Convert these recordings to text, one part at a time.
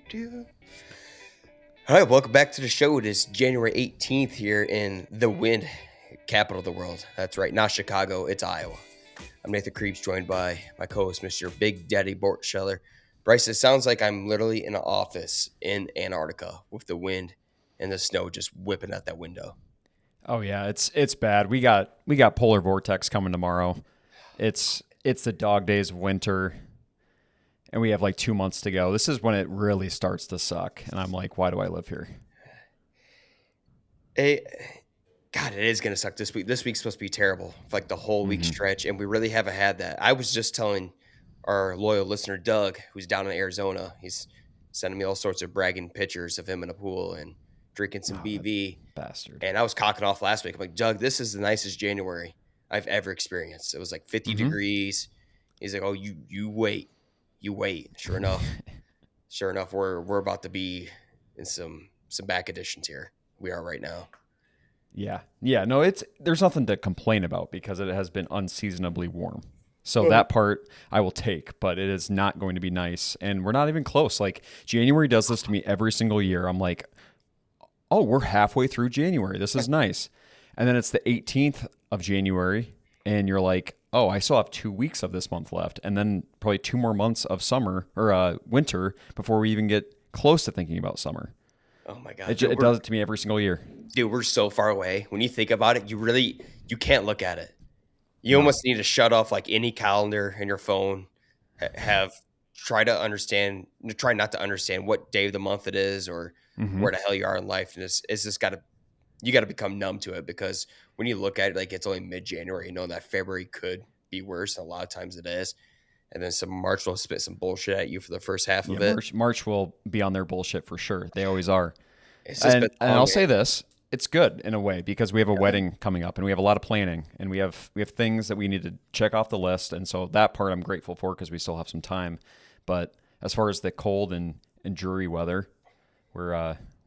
do. All right, welcome back to the show. It is January 18th here in the wind, capital of the world. That's right, not Chicago, it's Iowa. I'm Nathan Creeps, joined by my co-host, Mr. Big Daddy Bortscheller. Bryce, it sounds like I'm literally in an office in Antarctica with the wind and the snow just whipping out that window. Oh yeah, it's bad. We got polar vortex coming tomorrow. It's the dog days of winter, and we have like 2 months to go. This is when it really starts to suck, and I'm like, why do I live here? Hey, God, it is gonna suck this week. This week's supposed to be terrible, for like the whole week hmm stretch, and we really haven't had that. I was just telling our loyal listener Doug, who's down in Arizona, he's sending me all sorts of bragging pictures of him in a pool and drinking some Oh, that BV. bastard. And I was cocking off last week. I'm like, Doug, this is the nicest January I've ever experienced. It was like 50 hmm degrees. He's like, oh, you wait, you wait. Sure enough, we're about to be in some back additions here. We are right now. Yeah. No, there's nothing to complain about because it has been unseasonably warm. So Uh, that part I will take, but it is not going to be nice, and we're not even close. Like January does this to me every single year. I'm like, oh, we're halfway through January. This is nice. And then it's the 18th of January, and you're like, oh, I still have 2 weeks of this month left. And then probably 2 more months of summer or winter before we even get close to thinking about summer. Oh my It, God, ju- it does it to me every single year. we're so far away. When you think about it, you can't look at it. You No. almost need to shut off like any calendar in your phone. Have try not to understand what day of the month it is or hmm where the hell you are in life. And it's just you got to become numb to it because when you look at it, like it's only mid January, you know that February could be worse. And a lot of times it is. And then some March will spit some bullshit at you for the first half Yeah, of it. March will be on their bullshit for sure. They always are. It's just been And I'll long, man. say this, it's good in a way because we have a Yeah. wedding coming up and we have a lot of planning and we have things that we need to check off the list, and so that part I'm grateful for because we still have some time. But as far as the cold and dreary weather, we're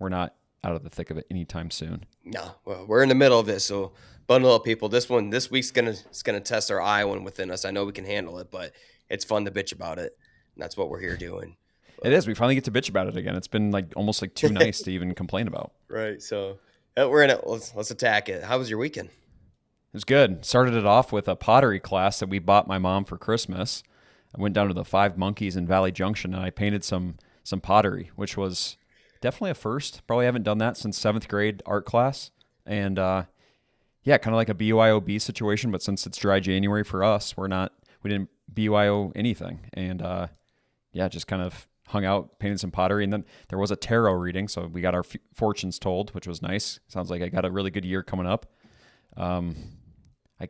not out of the thick of it anytime soon. No, well, we're in the middle of this, so bundle up, people. This week's gonna test our Iowan within us. I know we can handle it, but it's fun to bitch about it, and that's what we're here doing. It But is. We finally get to bitch about it again. It's been like almost like too nice to even complain about. right, so we're in it. Let's attack it. How was your weekend? It was good. Started it off with a pottery class that we bought my mom for Christmas. I went down to the Five Monkeys in Valley Junction and I painted some pottery, which was definitely a first. Probably haven't done that since seventh grade art class. And yeah, kind of like a BYOB situation, but since it's dry January for us, we didn't BYO anything. And yeah, just kind of hung out, painted some pottery, and then there was a tarot reading, so we got our fortunes told, which was nice. Sounds like I got a really good year coming up. Um,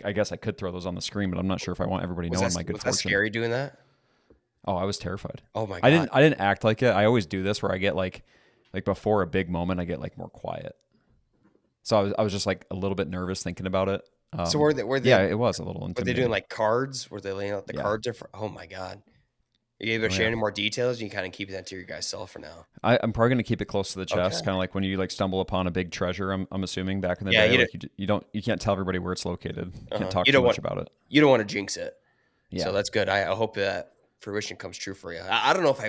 I guess I could throw those on the screen, but I'm not sure if I want everybody knowing my good Was that fortune. scary doing that? Oh, I was terrified. Oh my I god! didn't I didn't act like it. I always do this where I get like before a big moment, I get like more quiet. So I was just like a little bit nervous thinking about it. So Yeah, it was a little were they doing intimidating. like cards? Were they laying out the Yeah. cards? Oh my god! Are you able to Oh share yeah. any more details? You kind of keep that to your guys' self for now. I'm probably gonna keep it close to the chest, Okay. kind of like when you like stumble upon a big treasure. I'm assuming back in the Yeah, day, like you can't tell everybody where it's located. You can't talk you too don't want much about it. you don't want to jinx it. So Yeah. that's good. I hope that fruition comes true for you. I don't know if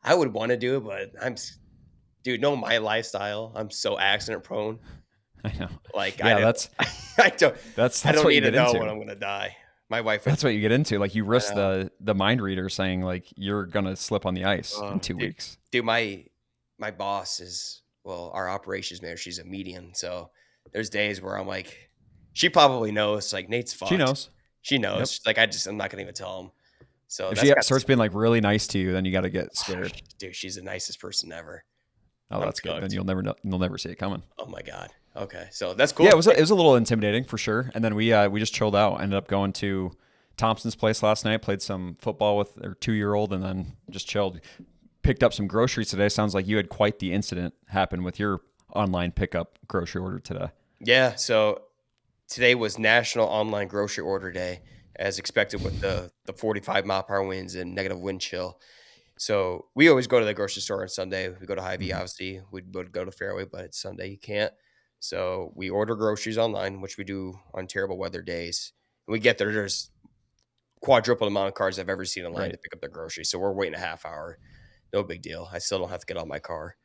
I would want to do it, but dude, know my lifestyle. I'm so accident prone. I know. Like I Yeah, don't, that's I don't, that's I that's don't what need you to get know when into. I'm gonna die. My wife would, That's what you get into. Like you I risk know, the mind reader saying like you're gonna slip on the ice in two dude, weeks. my boss is well, our operations manager. She's a medium, so there's days where I'm like, she probably knows. Like Nate's She fucked. knows. She knows. Yep. She's like I'm not gonna even tell him. So If that's she got, starts being like really nice to you, then you got to get scared. dude. She's the nicest person ever. Oh, I'm that's good. Then cooked. you'll never know. You'll never see it coming. Oh my god. Okay, so that's Yeah, cool. it was a little intimidating for sure. And then we just chilled out. Ended up going to Thompson's place last night. Played some football with their 2-year-old, and then just chilled. Picked up some groceries today. Sounds like you had quite the incident happen with your online pickup grocery order today. Yeah. So today was National Online Grocery Order Day, as expected with the 45-mile-per-hour winds and negative wind chill. So we always go to the grocery store on Sunday. We go to Hy-Vee, hmm obviously. We would go to Fairway, but it's Sunday. You can't. So we order groceries online, which we do on terrible weather days. And we get there. There's quadruple the amount of cars I've ever seen in line Right. to pick up their groceries. So we're waiting a half hour. No big deal. I still don't have to get out of my car.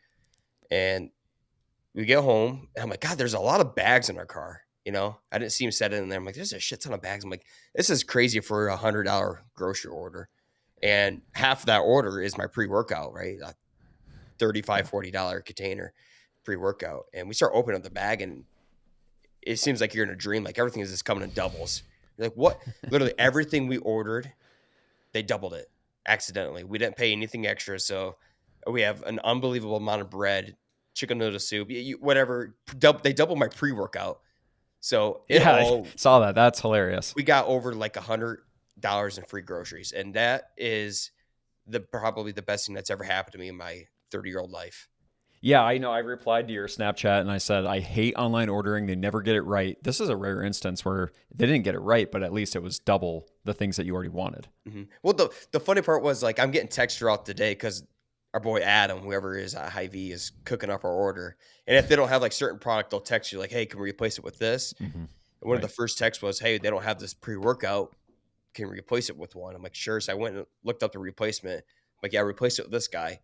And we get home, and I'm like, God, there's a lot of bags in our car. I didn't see him set it in there. I'm like, there's a shit ton of bags. I'm like, this is crazy for $100 grocery order. And half of that order is my pre-workout, right? A $35, $40 container pre-workout. And we start opening up the bag, and it seems like you're in a dream. Like everything is just coming in doubles. You're like, what? Literally everything we ordered, they doubled it accidentally. We didn't pay anything extra. So we have an unbelievable amount of bread, chicken noodle soup, whatever. They doubled my pre-workout. So I saw that. That's hilarious. We got over like $100 in free groceries. And that is probably the best thing that's ever happened to me in my 30-year-old life. Yeah, I know. I replied to your Snapchat and I said, I hate online ordering. They never get it right. This is a rare instance where they didn't get it right, but at least it was double the things that you already wanted. Mm-hmm. Well, the funny part was, like, I'm getting texts throughout the day because our boy Adam, whoever is at Hy-Vee, is cooking up our order. And if they don't have like certain product, they'll text you like, hey, can we replace it with this? Mm-hmm. And one of the first texts was, hey, they don't have this pre-workout. Can we replace it with one? I'm like, sure. So I went and looked up the replacement. I'm like, yeah, replace it with this guy.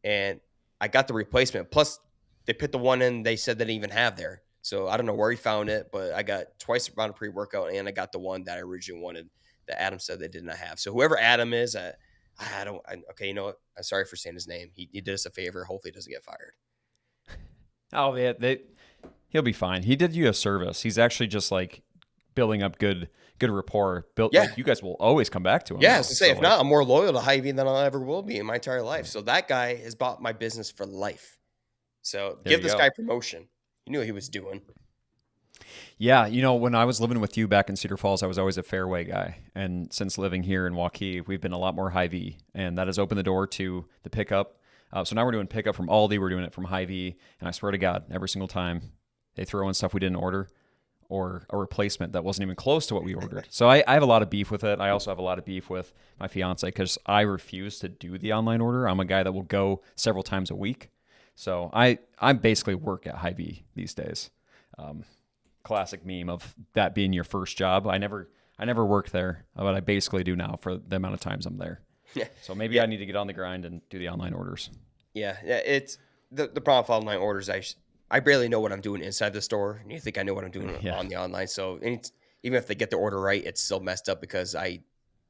And I got the replacement. Plus, they put the one in they said they didn't even have there. So I don't know where he found it, but I got twice the amount of pre-workout, and I got the one that I originally wanted that Adam said they did not have. So whoever Adam is, okay, you know what? I'm sorry for saying his name. He did us a favor. Hopefully he doesn't get fired. Oh, he'll be fine. He did you a service. He's actually just like building up good rapport. Like, you guys will always come back to him. Yeah, I was to say, if not, I'm more loyal to Hy-Vee than I ever will be in my entire life. So that guy has bought my business for life. So give this guy promotion. You knew what he was doing. Yeah, when I was living with you back in Cedar Falls, I was always a Fairway guy. And since living here in Waukee, we've been a lot more Hy-Vee. And that has opened the door to the pickup. So now we're doing pickup from Aldi. We're doing it from Hy-Vee. And I swear to God, every single time they throw in stuff we didn't order or a replacement that wasn't even close to what we ordered. So I have a lot of beef with it. I also have a lot of beef with my fiance because I refuse to do the online order. I'm a guy that will go several times a week. So I basically work at Hy-Vee these days. Classic meme of that being your first job. I never worked there, but I basically do now for the amount of times I'm there. Yeah. So maybe I need to get on the grind and do the online orders. Yeah, it's the problem with online orders. I barely know what I'm doing inside the store, and you think I know what I'm doing on the online. So even if they get the order right, it's still messed up because I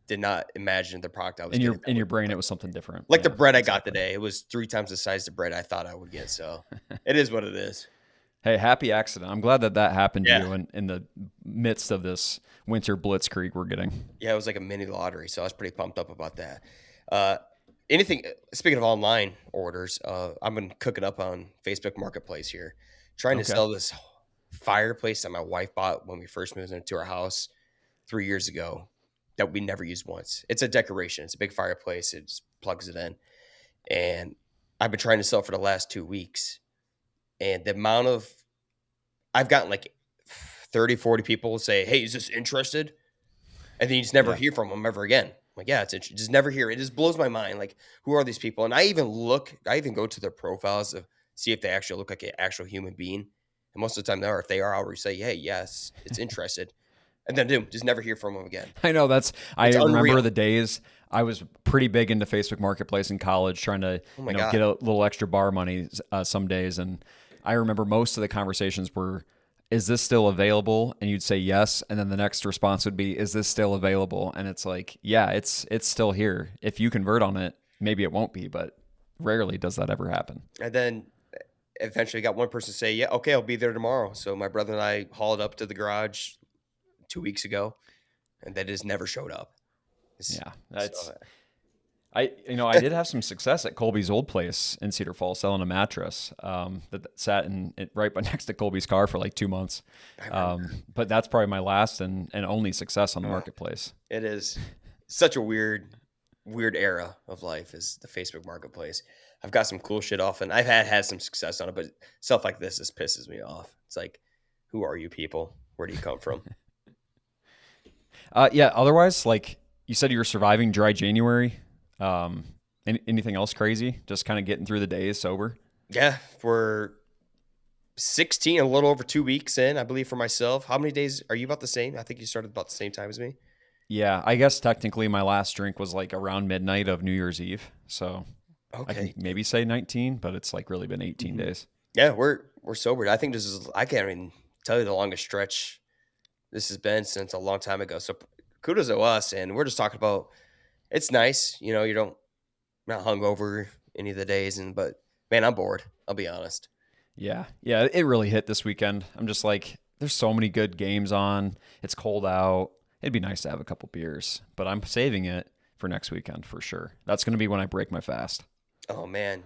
did not imagine the product I was getting. In your brain, it was something different. Like the bread I got today, it was 3 times the size of bread I thought I would get. So it is what it is. Hey, happy accident. I'm glad that happened to you in the midst of this winter blitzkrieg we're getting. Yeah, it was like a mini lottery, so I was pretty pumped up about that. Speaking of online orders, I've been cooking up on Facebook Marketplace here, trying to sell this fireplace that my wife bought when we first moved into our house 3 years ago that we never used once. It's a decoration. It's a big fireplace. It just plugs it in. And I've been trying to sell it for the last 2 weeks. And the amount of, I've gotten like 30, 40 people say, hey, is this interested? And then you just never hear from them ever again. I'm like, yeah, it's interesting. Just never hear. It just blows my mind. Like, who are these people? And I even go to their profiles to see if they actually look like an actual human being. And most of the time they are. If they are, I'll say, hey, yes, it's interested. And then just never hear from them again. I know I remember the days I was pretty big into Facebook Marketplace in college, trying to get a little extra bar money some days. And I remember most of the conversations were, is this still available? And you'd say yes. And then the next response would be, is this still available? And it's like, yeah, it's still here. If you convert on it, maybe it won't be, but rarely does that ever happen. And then eventually got one person say, yeah, okay, I'll be there tomorrow. So my brother and I hauled up to the garage 2 weeks ago, and that just never showed up. I did have some success at Colby's old place in Cedar Falls selling a mattress that sat right next to Colby's car for like 2 months. But that's probably my last and only success on the marketplace. It is such a weird era of life is the Facebook Marketplace. I've got some cool shit off, and I've had some success on it, but stuff like this just pisses me off. It's like, who are you people? Where do you come from? Otherwise, like you said, you were surviving dry January. Anything else crazy? Just kind of getting through the days sober? Yeah, we're 16, a little over 2 weeks in, I believe, for myself. How many days are you about the same? I think you started about the same time as me. Yeah, I guess technically my last drink was like around midnight of New Year's Eve. So I can Okay. maybe say 19, but it's like really been 18 Mhm. days. Yeah, we're sober. I think this is I can't even tell you the longest stretch this has been since a long time ago. So kudos to us, and we're just talking about it's nice, you don't not hungover any of the days, and but man, I'm bored. I'll be honest. Yeah. Yeah. It really hit this weekend. I'm just like, there's so many good games on. It's cold out. It'd be nice to have a couple beers, but I'm saving it for next weekend for sure. That's going to be when I break my fast. Oh man,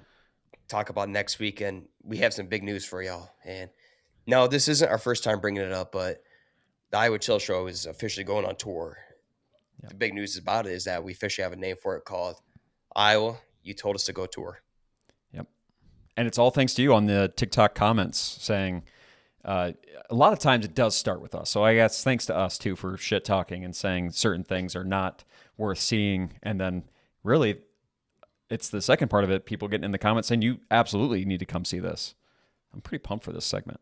talk about next weekend. We have some big news for y'all, and no, this isn't our first time bringing it up, but the Iowa Chill Show is officially going on tour. Yep. The big news about it is that we officially have a name for it called Iowa. You told us to go tour. Yep. And it's all thanks to you on the TikTok comments saying, a lot of times it does start with us. So I guess thanks to us too for shit talking and saying certain things are not worth seeing. And then really, it's the second part of it. People getting in the comments saying you absolutely need to come see this. I'm pretty pumped for this segment.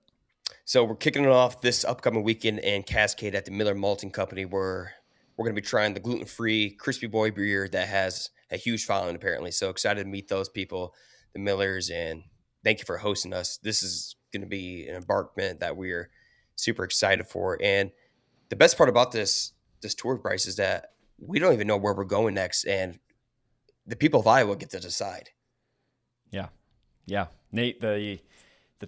So we're kicking it off this upcoming weekend in Cascade at the Miller Malting Company, where we're going to be trying the gluten-free Crispy Boy beer that has a huge following apparently. So excited to meet those people, the Millers, and thank you for hosting us. This is going to be an embarkment that we're super excited for. And the best part about this tour, Bryce, is that we don't even know where we're going next, and the people of Iowa get to decide. Yeah. Yeah. Nate, the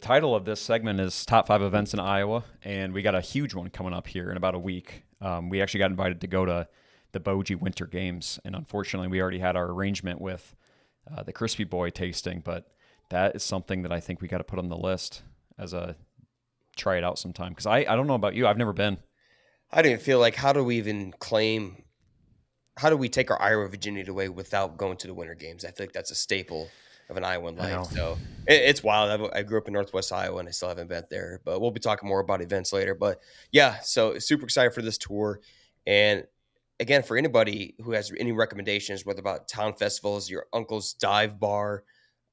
title of this segment is Top 5 Events in Iowa, and we got a huge one coming up here in about a week. We actually got invited to go to the Boji Winter Games, and unfortunately, we already had our arrangement with the Crispy Boy tasting, but that is something that I think we got to put on the list as a try it out sometime. Because I don't know about you, I've never been. I didn't feel like how do we take our Iowa virginity away without going to the Winter Games? I feel like that's a staple of an Iowan I life. know. So it's wild. I grew up in Northwest Iowa and I still haven't been there, but we'll be talking more about events later. But yeah, so super excited for this tour. And again, for anybody who has any recommendations, whether about town festivals, your uncle's dive bar,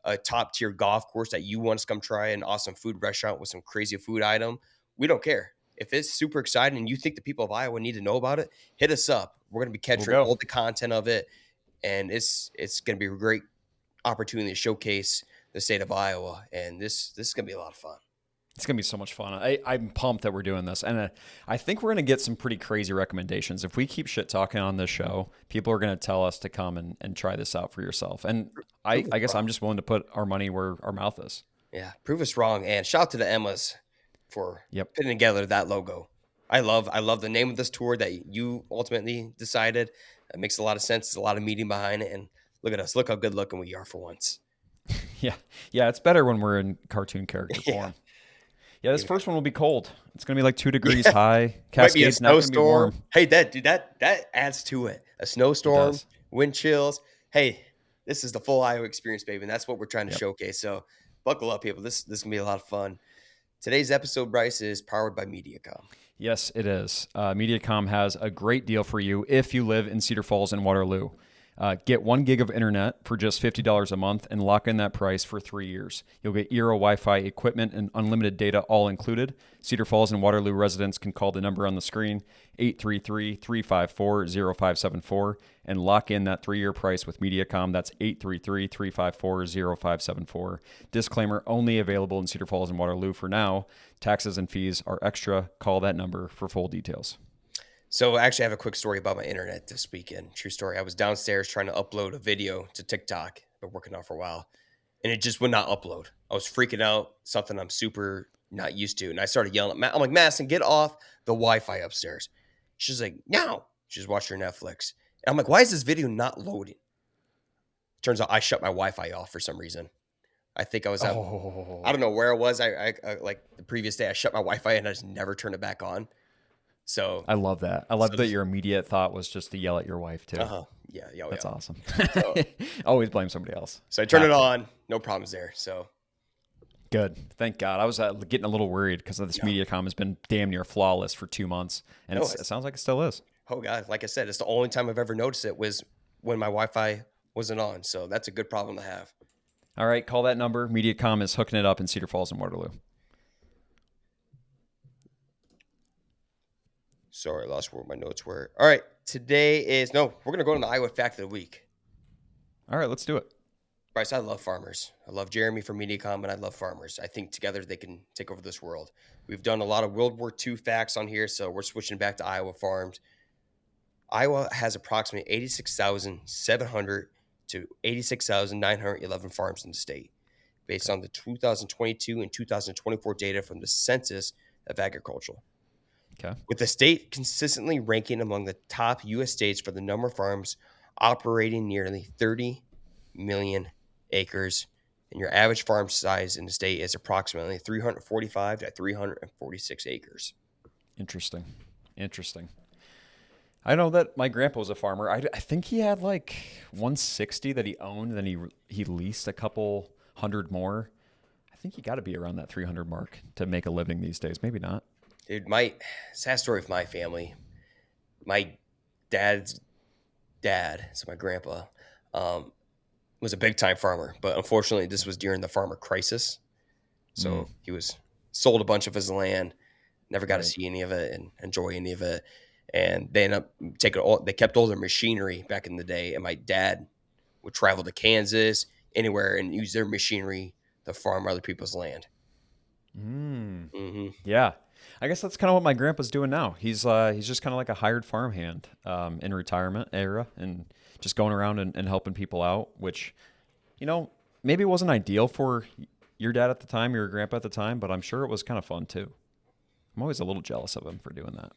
a top tier golf course that you want us to come try, an awesome food restaurant with some crazy food item, we don't care. If it's super exciting and you think the people of Iowa need to know about it, hit us up. We're going to be We'll capturing go. all the content of it, and it's going to be a great opportunity to showcase the state of Iowa. And this is going to be a lot of fun. It's going to be so much fun. I'm pumped that we're doing this. And I think we're going to get some pretty crazy recommendations. If we keep shit talking on this show, people are going to tell us to come and try this out for yourself. And I Prove us guess wrong. I'm just willing to put our money where our mouth is. Yeah, prove us wrong. And shout out to the Emmas for Yep. putting together that logo. I love the name of this tour that you ultimately decided. It makes a lot of sense. There's a lot of meaning behind it. And look at us. Look how good looking we are for once. Yeah. Yeah. It's better when we're in cartoon character Yeah. form. Yeah. This Even- first one will be cold. It's going to be like 2 degrees Yeah. high. Might be a Cascade's not going to be snowstorm. warm. Hey, that adds to it. A snowstorm, does. wind chills. Hey, this is the full Iowa experience, baby, and that's what we're trying to Yep. showcase. So, buckle up, people. This is gonna be a lot of fun. Today's episode, Bryce, is powered by MediaCom. Yes, it is. MediaCom has a great deal for you if you live in Cedar Falls and Waterloo. Get 1 gig of internet for just $50 a month and lock in that price for 3 years. You'll get Eero Wi-Fi equipment and unlimited data all included. Cedar Falls and Waterloo residents can call the number on the screen, 833-354-0574, and lock in that 3-year price with MediaCom. That's 833-354-0574. Disclaimer, only available in Cedar Falls and Waterloo for now. Taxes and fees are extra. Call that number for full details. So, actually, I have a quick story about my internet this weekend. True story. I was downstairs trying to upload a video to TikTok. Been working on it for a while, and it just would not upload. I was freaking out. Something I'm super not used to, and I started yelling at Matt. I'm like, Madison, get off the Wi-Fi upstairs. She's like, no. She's watching her Netflix. And I'm like, why is this video not loading? Turns out I shut my Wi-Fi off for some reason. I think I was at, I don't know where I was. I like the previous day, I shut my Wi-Fi and I just never turned it back on. So, I love that. I love So that this- your immediate thought was just to yell at your wife too. yeah. That's awesome. So- Always blame somebody else. So I turned Have it to. on. No problems there. So Good. Thank God. I was getting a little worried because this MediaCom has been damn near flawless for 2 months, and No, it sounds like it still is. oh god, like I said, it's the only time I've ever noticed it was when my Wi-Fi wasn't on. So that's a good problem to have. All right, call that number. MediaCom is hooking it up in Cedar Falls and Waterloo. Sorry, I lost where my notes were. All right, we're gonna go on the Iowa Fact of the Week. All right, let's do it. Bryce, I love farmers. I love Jeremy from MediaCom, and I love farmers. I think together they can take over this world. We've done a lot of World War II facts on here, so we're switching back to Iowa farms. Iowa has approximately 86,700 to 86,911 farms in the state, based on the 2022 and 2024 data from the Census of Agriculture. Okay. With the state consistently ranking among the top U.S. states for the number of farms operating nearly 30 million acres, and your average farm size in the state is approximately 345 to 346 acres. Interesting. I know that my grandpa was a farmer. I think he had like 160 that he owned, and then he leased a couple hundred more. I think you got to be around that 300 mark to make a living these days. Maybe not. Dude, sad story of my family. My dad's dad, so my grandpa, was a big time farmer, but unfortunately, this was during the farmer crisis. So he was sold a bunch of his land, never got to see any of it and enjoy any of it. And they ended up they kept all their machinery back in the day. And my dad would travel to Kansas, anywhere, and use their machinery to farm other people's land. Yeah. I guess that's kind of what my grandpa's doing now. He's just kind of like a hired farmhand in retirement era and just going around and helping people out, which, maybe wasn't ideal for your dad at the time, your grandpa at the time, but I'm sure it was kind of fun too. I'm always a little jealous of him for doing that.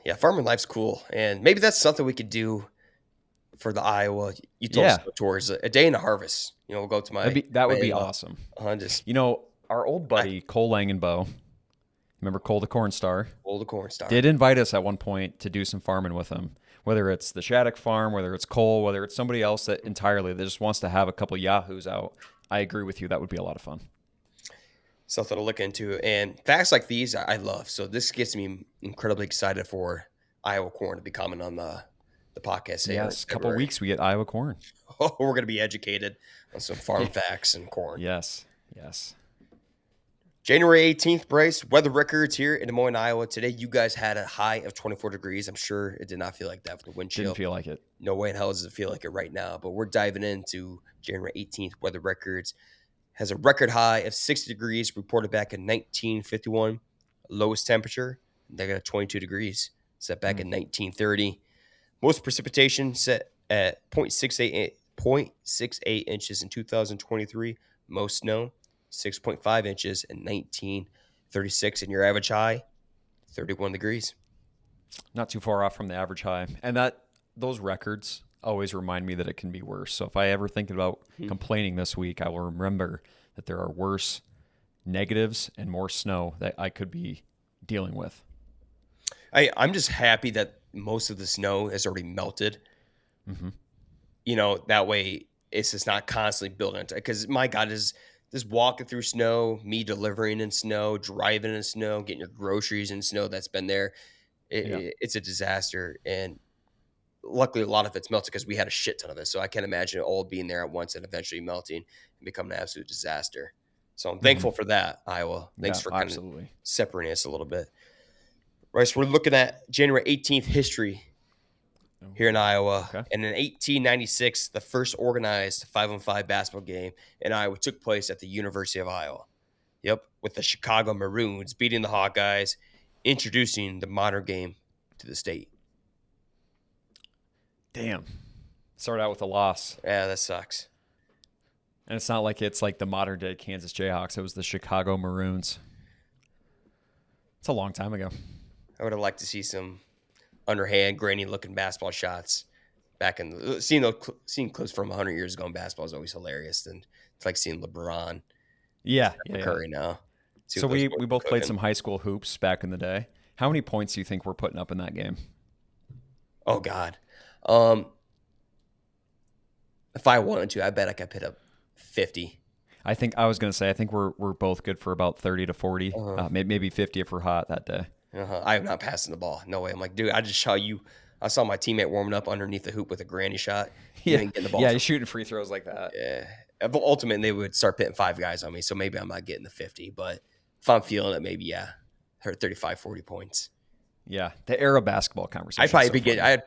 Yeah. Farming life's cool. And maybe that's something we could do for the Iowa. You told us to go towards a day in the harvest. We'll go to that would be awesome. Our old buddy, Cole Langenbow, remember Cole the Corn Star? Cole the Corn Star. Did invite us at one point to do some farming with him. Whether it's the Shattuck farm, whether it's Cole, whether it's somebody else that just wants to have a couple yahoos out. I agree with you. That would be a lot of fun. Something to look into. And facts like these, I love. So this gets me incredibly excited for Iowa corn to be coming on the podcast. Yes, a couple of weeks we get Iowa corn. Oh, we're going to be educated on some farm facts and corn. Yes. January 18th, Bryce, weather records here in Des Moines, Iowa. Today, you guys had a high of 24 degrees. I'm sure it did not feel like that for the wind chill. Didn't feel like it. No way in hell does it feel like it right now. But we're diving into January 18th weather records. Has a record high of 60 degrees reported back in 1951. Lowest temperature, negative 22 degrees, set back in 1930. Most precipitation set at 0.68 inches in 2023. Most snow, 6.5 inches in 1936. And your average high, 31 degrees. Not too far off from the average high. And those records always remind me that it can be worse. So if I ever think about complaining this week, I will remember that there are worse negatives and more snow that I could be dealing with. I'm just happy that most of the snow has already melted. That way it's just not constantly building. Because my God, is just walking through snow, me delivering in snow, driving in snow, getting your groceries in snow that's been there. It's a disaster. And luckily, a lot of it's melted because we had a shit ton of it. So I can't imagine it all being there at once and eventually melting and becoming an absolute disaster. So I'm thankful for that, Iowa. Thanks for kind of separating us a little bit. Right, so we're looking at January 18th history here in Iowa. Okay. And in 1896, the first organized 5-on-5 basketball game in Iowa took place at the University of Iowa. Yep, with the Chicago Maroons beating the Hawkeyes, introducing the modern game to the state. Damn. Started out with a loss. Yeah, that sucks. And it's not like it's like the modern day Kansas Jayhawks. It was the Chicago Maroons. It's a long time ago. I would have liked to see some underhand, grainy looking basketball shots back in seeing clips from 100 years ago in basketball is always hilarious. And it's like seeing LeBron. Curry now. So we both played some high school hoops back in the day. How many points do you think we're putting up in that game? Oh God. If I wanted to, I bet I could put up 50. I think we're both good for about 30 to 40, maybe 50 if we're hot that day. I am not passing the ball. No way. I'm like, dude, I just saw you. I saw my teammate warming up underneath the hoop with a granny shot. Getting the ball. Yeah, he's shooting free throws like that. Yeah. Ultimately, they would start pitting 5 guys on me, so maybe I'm not getting the 50. But if I'm feeling it, maybe, 35, 40 points. Yeah, the era basketball conversation.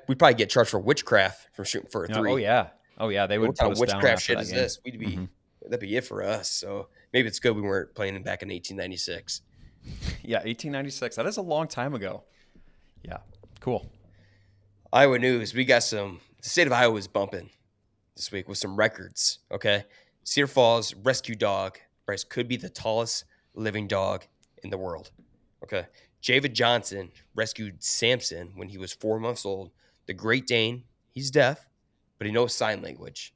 we'd probably get charged for witchcraft for shooting for a 3. Oh, yeah. Oh yeah, they would What put kind of us down witchcraft after shit that is game. this? That'd be it for us. So maybe it's good we weren't playing back in 1896. Yeah, 1896. That is a long time ago. Yeah, cool. Iowa news. We got some. The state of Iowa is bumping this week with some records. Okay, Cedar Falls rescue dog Bryce could be the tallest living dog in the world. Okay, Javid Johnson rescued Samson when he was 4 months old. The Great Dane. He's deaf, but he knows sign language.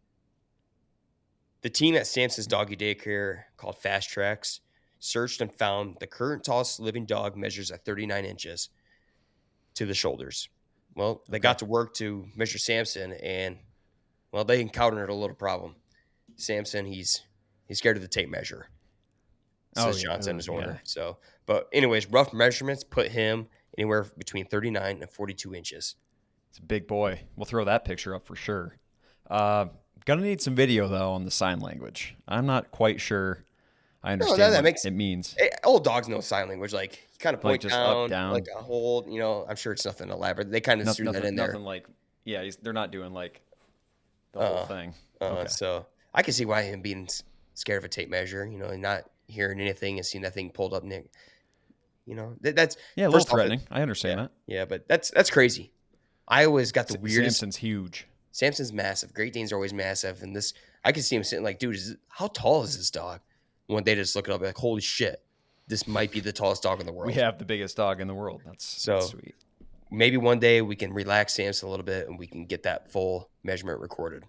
The team at Samson's doggy daycare, called Fast Tracks, searched and found the current tallest living dog measures at 39 inches to the shoulders. Well, they got to work to measure Samson, and well, they encountered a little problem. Samson, he's scared of the tape measure, says Johnson in his order. Yeah. So, but anyways, rough measurements put him anywhere between 39 and 42 inches. It's a big boy. We'll throw that picture up for sure. Gonna need some video though on the sign language. I'm not quite sure I understand what it means. Old dogs know sign language. Like you kind of point just down, up, down, like a hold. You know, I'm sure it's nothing elaborate. They kind of threw that in there. Nothing like, yeah, they're not doing like the whole thing. So I can see why him being scared of a tape measure. You know, and not hearing anything and seeing that thing pulled up, Nick. You know, that's a little threatening. I understand that. Yeah, but that's crazy. Iowa's got the weirdest. Samson's huge. Samson's massive. Great Danes are always massive, and this I can see him sitting like, dude, how tall is this dog? One day, just look it up, like, holy shit, this might be the tallest dog in the world. We have the biggest dog in the world. That's sweet. Maybe one day we can relax Samson a little bit, and we can get that full measurement recorded.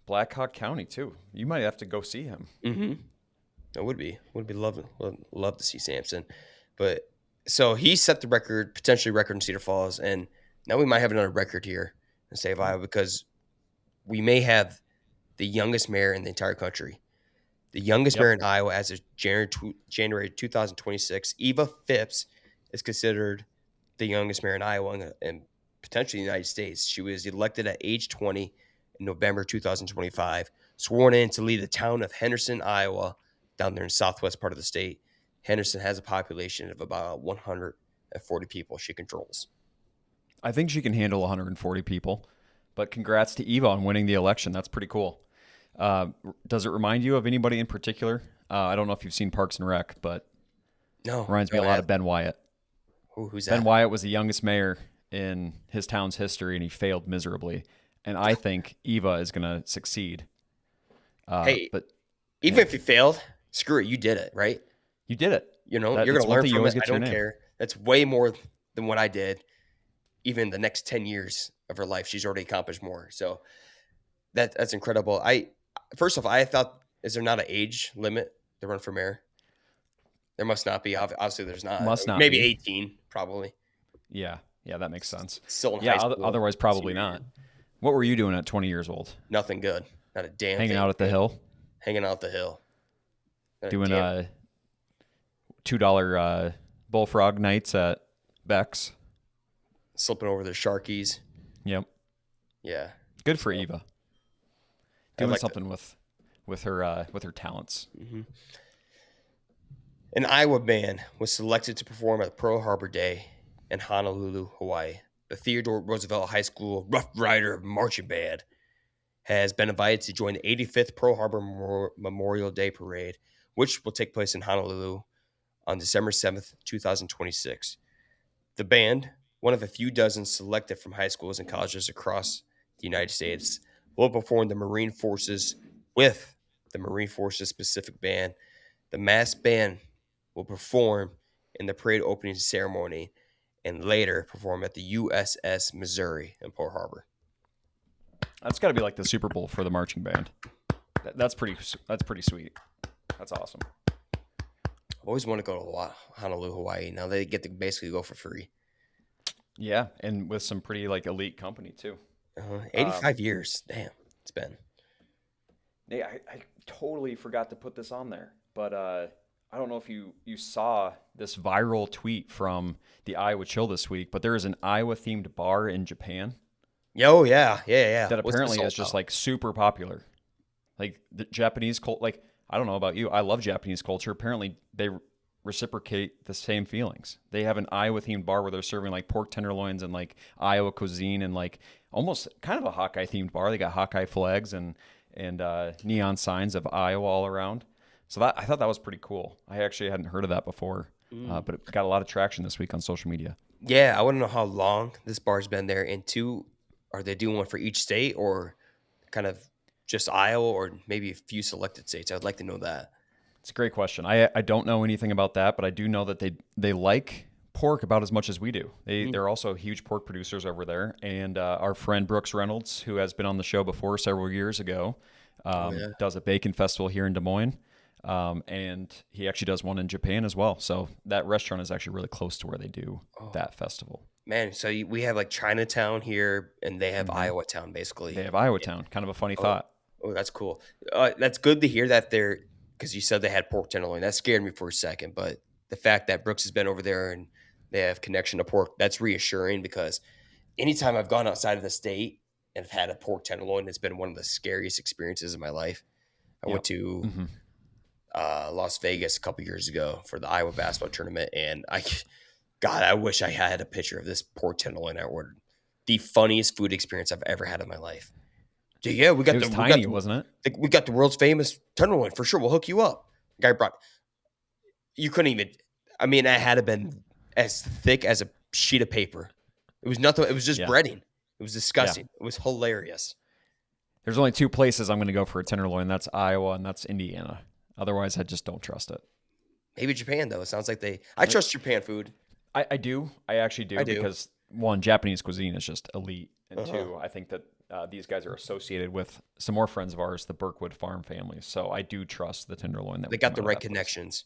Blackhawk County too. You might have to go see him. Mm-hmm. It would be love to see Samson, but so he set the potentially record in Cedar Falls, and now we might have another record here in the state of Iowa because we may have the youngest mayor in the entire country. The youngest mayor in Iowa as of January 2026, Eva Phipps, is considered the youngest mayor in Iowa and potentially the United States. She was elected at age 20 in November 2025, sworn in to lead the town of Henderson, Iowa, down there in the southwest part of the state. Henderson has a population of about 140 people she controls. I think she can handle 140 people, but congrats to Eva on winning the election. That's pretty cool. Does it remind you of anybody in particular? I don't know if you've seen Parks and Rec, but no, reminds me a lot of Ben Wyatt. Who's that? Ben Wyatt was the youngest mayor in his town's history, and he failed miserably. And I think Eva is going to succeed. But even if you failed, screw it, you did it, right? You did it. You know, you're going to learn from it. I don't care. That's way more than what I did. Even the next 10 years of her life, she's already accomplished more. So that's incredible. First off, I thought, is there not an age limit to run for mayor? There must not be. Obviously, there's not. Maybe 18, probably. Yeah, that makes sense. Still in high school. Otherwise, probably not. What were you doing at 20 years old? Nothing good. Not a damn thing. Hanging out at the hill? Hanging out at the hill. Doing $2 bullfrog nights at Beck's. Slipping over the Sharkies. Yep. Yeah. Good for Eva. Doing something with her talents. Mm-hmm. An Iowa band was selected to perform at Pearl Harbor Day in Honolulu, Hawaii. The Theodore Roosevelt High School Rough Rider Marching Band has been invited to join the 85th Pearl Harbor Memorial Day Parade, which will take place in Honolulu on December 7th, 2026. The band, one of a few dozen selected from high schools and colleges across the United States, will perform the Marine Forces with the Marine Forces Pacific Band. The mass band will perform in the parade opening ceremony and later perform at the USS Missouri in Pearl Harbor. That's got to be like the Super Bowl for the marching band. That's pretty sweet. That's awesome. I've always wanted to go to Honolulu, Hawaii. Now they get to basically go for free. Yeah, and with some pretty like elite company too. 85 years. Damn, it's been. Hey, I totally forgot to put this on there, but I don't know if you saw this viral tweet from the Iowa Chill this week, but there is an Iowa-themed bar in Japan. Oh, yeah. That apparently is just like super popular. Like the Japanese culture, like, I don't know about you. I love Japanese culture. Apparently reciprocate the same feelings. They have an Iowa themed bar where they're serving like pork tenderloins and like Iowa cuisine and like almost kind of a Hawkeye themed bar. They got Hawkeye flags and neon signs of Iowa all around. So that I thought that was pretty cool. I actually hadn't heard of that before, but it got a lot of traction this week on social media. Yeah, I want to know how long this bar's been there. And two, are they doing one for each state or kind of just Iowa or maybe a few selected states? I'd like to know that. It's a great question. I don't know anything about that, but I do know that they like pork about as much as we do. They're also huge pork producers over there. And our friend Brooks Reynolds, who has been on the show before several years ago, does a bacon festival here in Des Moines. And he actually does one in Japan as well. So that restaurant is actually really close to where they do that festival. Man, so we have like Chinatown here, and they have Iowa Town, basically. They have Iowa Town. Kind of a funny thought. Oh, that's cool. That's good to hear that they're, because you said they had pork tenderloin. That scared me for a second, but the fact that Brooks has been over there and they have connection to pork, that's reassuring, because anytime I've gone outside of the state and have had a pork tenderloin, it's been one of the scariest experiences of my life. I went to Las Vegas a couple years ago for the Iowa basketball tournament, and I wish I had a picture of this pork tenderloin I ordered. The funniest food experience I've ever had in my life. Yeah, we got tiny, wasn't it? We got the world's famous tenderloin for sure. We'll hook you up. Guy brought. You couldn't even. I mean, it had to been as thick as a sheet of paper. It was nothing. It was just breading. It was disgusting. It was hilarious. There's only two places I'm going to go for a tenderloin. That's Iowa and that's Indiana. Otherwise, I just don't trust it. Maybe Japan, though. It sounds like I trust Japan food. I do. I actually do. Because one, Japanese cuisine is just elite. And two, I think that these guys are associated with some more friends of ours, the Berkwood farm family. So I do trust the tenderloin. They got the right connections.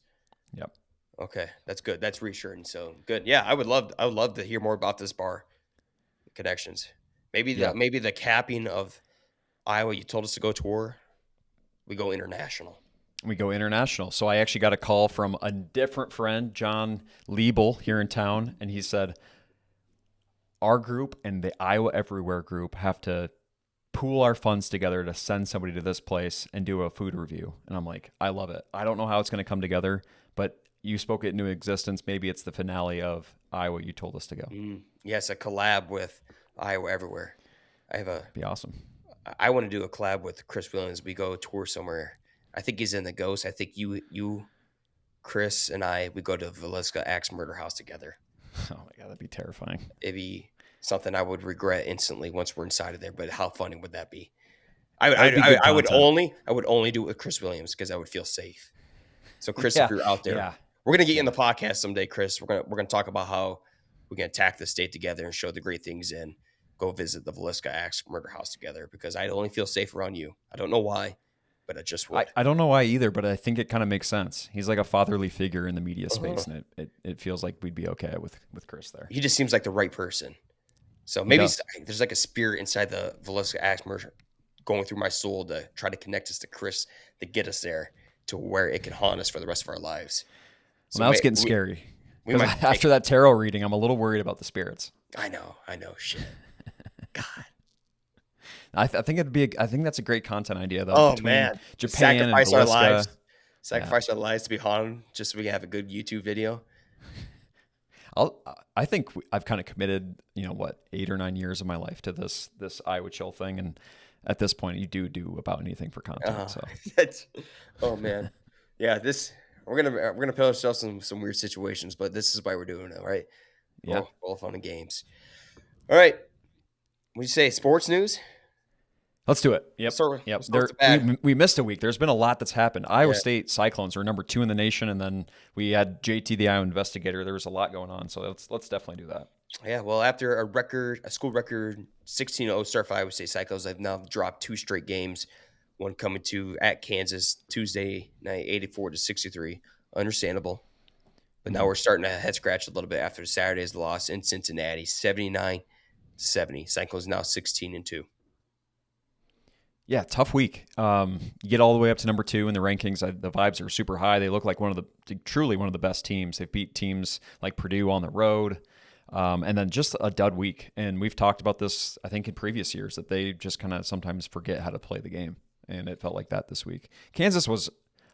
Yep. Okay, that's good. That's reassuring. So good. Yeah, I would love to hear more about this bar connections. Maybe the capping of Iowa. You told us to go tour. We go international. So I actually got a call from a different friend, John Liebel, here in town, and he said, our group and the Iowa Everywhere group have to pool our funds together to send somebody to this place and do a food review. And I'm like, I love it. I don't know how it's going to come together, but you spoke it into existence. Maybe it's the finale of Iowa. You told us to go. Yes, a collab with Iowa Everywhere. Be awesome. I want to do a collab with Chris Williams. We go tour somewhere. I think he's in the Ghost. I think you, Chris, and we go to Villisca Axe Murder House together. Oh my God, that'd be terrifying. It'd be something I would regret instantly once we're inside of there. But how funny would that be? I would only do it with Chris Williams because I would feel safe. So Chris, if you're out there, we're gonna get you in the podcast someday, Chris. We're gonna talk about how we can attack the state together and show the great things and go visit the Villisca Axe Murder House together, because I'd only feel safe around you. I don't know why, but I just would. I don't know why either, but I think it kind of makes sense. He's like a fatherly figure in the media space, and it feels like we'd be okay with Chris there. He just seems like the right person. So maybe there's like a spirit inside the Villisca Axe Murder going through my soul to try to connect us to Chris to get us there to where it can haunt us for the rest of our lives. So now it's getting scary. After that tarot reading, I'm a little worried about the spirits. I know. Shit. God. I think that's a great content idea, though. Oh man, Japan sacrifice and Villisca. Sacrifice our lives to be haunted just so we can have a good YouTube video. I think I've kind of committed, 8 or 9 years of my life to this Iowa Chill thing, and at this point, you do about anything for content. So, oh man, yeah. We're gonna put ourselves in some weird situations, but this is why we're doing it, right? Yeah, all fun and games. All right, what do you say? Sports news. Let's do it. Yep. We missed a week. There's been a lot that's happened. Iowa State Cyclones are number 2 in the nation, and then we had JT, the Iowa investigator. There was a lot going on, so let's definitely do that. Yeah, well, after a school record 16-0 start for Iowa State Cyclones, they've now dropped 2 straight games. One coming to at Kansas Tuesday night, 84-63. Understandable. But now we're starting to head scratch a little bit after Saturday's loss in Cincinnati, 79-70. Cyclones now 16-2. Yeah, tough week. You get all the way up to number 2 in the rankings. The vibes are super high. They look like truly one of the best teams. They've beat teams like Purdue on the road, and then just a dud week. And we've talked about this, I think, in previous years, that they just kind of sometimes forget how to play the game, and it felt like that this week. Kansas was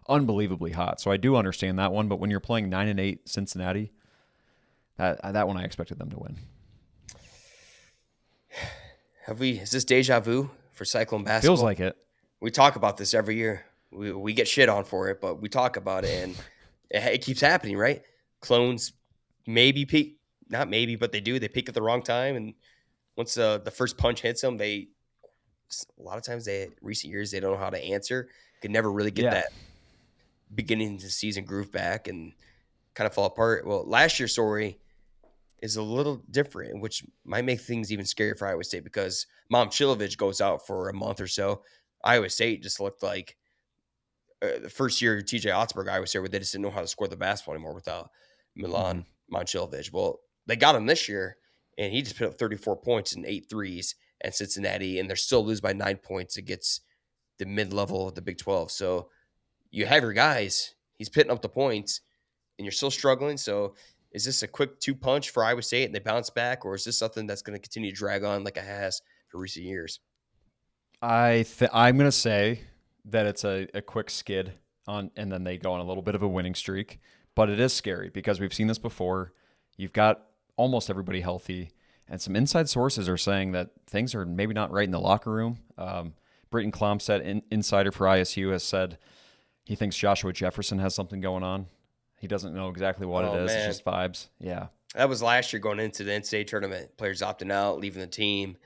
unbelievably hot. So I do understand that one. But when you're playing 9-8 Cincinnati, that one I expected them to win. Is this deja vu for Cyclone Feels basketball? like it. We talk about this every year. We get shit on for it, but we talk about it, and it keeps happening, right? Clones maybe peak, not maybe, but they do. They peak at the wrong time, and once the first punch hits them, a lot of times recent years they don't know how to answer. Could never really get Yeah. that beginning of the season groove back and kind of fall apart. Well, last year's story is a little different, which might make things even scarier for Iowa State because Momcilovic goes out for a month or so. Iowa State just looked like the first year TJ Ottsberg, Iowa State, where they just didn't know how to score the basketball anymore without Milan Momcilovic. Well, they got him this year, and he just put up 34 points and 8 threes at Cincinnati, and they're still lose by 9 points against the mid-level of the Big 12. So you have your guys. He's pitting up the points, and you're still struggling. So is this a quick 2-punch for Iowa State and they bounce back, or is this something that's going to continue to drag on like it has for recent years? I'm going to say that it's a quick skid on, and then they go on a little bit of a winning streak. But it is scary because we've seen this before. You've got almost everybody healthy, and some inside sources are saying that things are maybe not right in the locker room. Britton Klomstedt, insider for ISU, has said he thinks Joshua Jefferson has something going on. He doesn't know exactly what it is. Man. It's just vibes. Yeah. That was last year going into the NCAA tournament. Players opting out, leaving the team,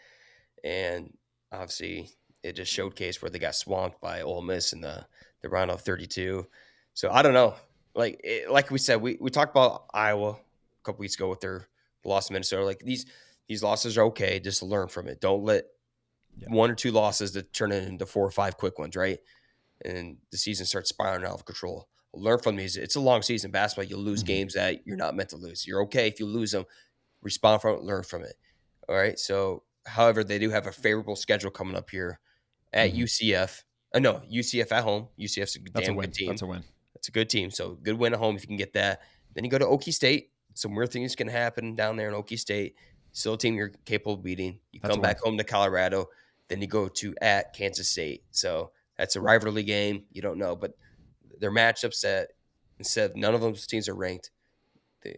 and obviously it just showcased where they got swamped by Ole Miss in the round of 32. So I don't know. Like we said, we talked about Iowa a couple weeks ago with their loss to Minnesota. Like these losses are okay. Just learn from it. Don't let one or two losses that turn it into 4 or 5 quick ones, right? And the season starts spiraling out of control. Learn from these. It's a long season basketball. You'll lose games that you're not meant to lose. You're okay if you lose them. Respond from it. Learn from it. All right. So, however, they do have a favorable schedule coming up here at UCF. No, UCF at home. UCF's a damn good team. That's a win. That's a good team. So good win at home if you can get that. Then you go to Okie State. Some weird things can happen down there in Okie State. Still a team you're capable of beating. You come back home to Colorado. Then you go to at Kansas State. So that's a rivalry game. You don't know, but they're matchups that instead of none of those teams are ranked. They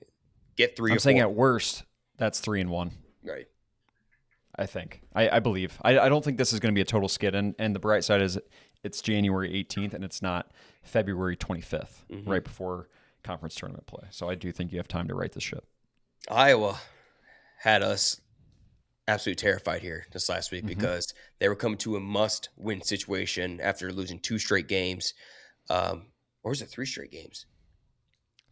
get 3 I'm or 4. saying at worst, that's 3-1. Right. I think. I believe. I don't think this is going to be a total skid. And the bright side is it's January 18th and it's not February 25th, right before conference tournament play. So I do think you have time to right the ship. Iowa had us absolutely terrified here this last week because they were coming to a must-win situation after losing 2 straight games. Or was it 3 straight games?